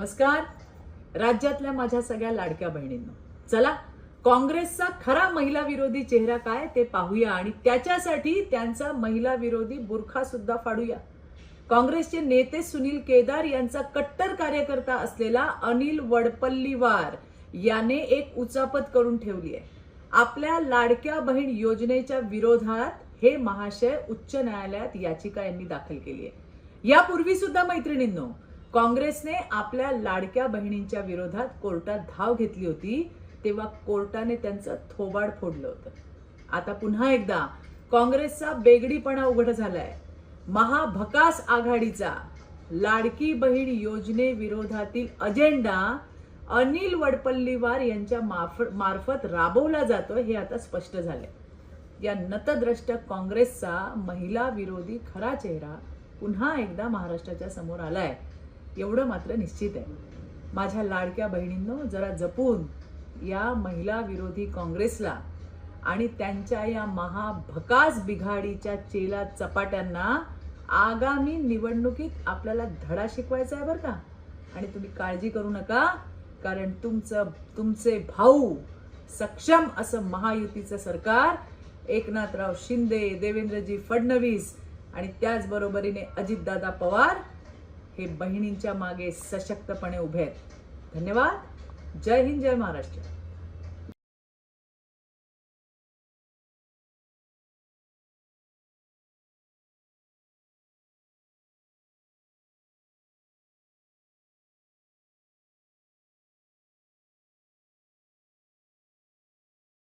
नमस्कार. राज्यातल्या माझ्या सगळ्या लाडक्या बहिणींनो, चला काँग्रेसचा खरा महिला विरोधी चेहरा काय ते पाहूया आणि त्याच्यासाठी त्यांचा महिला विरोधी बुरखा सुद्धा फाडूया. काँग्रेसचे नेते सुनील केदार यांचा कट्टर कार्यकर्ता असलेला अनिल वडपल्लीवार याने एक उचापत करून ठेवली आहे. आपल्या लाडक्या बहीण योजनेच्या विरोधात हे महाशय उच्च न्यायालयात याचिका यांनी दाखल केली आहे. यापूर्वी सुद्धा मैत्रिणींनो, काँग्रेसने आपल्या लाडक्या बहिणींच्या विरोधात कोर्टात धाव घेतली होती, तेव्हा कोर्टाने त्यांचं थोबाड फोडलं होतं. आता पुन्हा एकदा काँग्रेसचा बेगडीपणा उघड झालाय. महाभकास आघाडीचा लाडकी बहीण योजने विरोधातील अजेंडा अनिल वडपल्लीवार यांच्या मार्फत राबवला जातो हे आता स्पष्ट झालंय. या नतद्रष्ट काँग्रेसचा महिला विरोधी खरा चेहरा पुन्हा एकदा महाराष्ट्राच्या समोर आलाय, एवढं मात्र निश्चित आहे. माझ्या लाडक्या बहिणींनो, जरा जपून या महिला विरोधी काँग्रेसला आणि त्यांच्या या महाभकास बिघाडीच्या चेला चपाट्यांना आगामी निवडणुकीत आपल्याला धडा शिकवायचा आहे बरं का. आणि तुम्ही काळजी करू नका, कारण तुमचे भाऊ सक्षम असं महायुतीचं सरकार एकनाथराव शिंदे, देवेंद्रजी फडणवीस आणि त्याचबरोबरीने अजितदादा पवार हे बहिणींच्या मागे सशक्तपणे उभे आहेत. धन्यवाद. जय हिंद, जय महाराष्ट्र.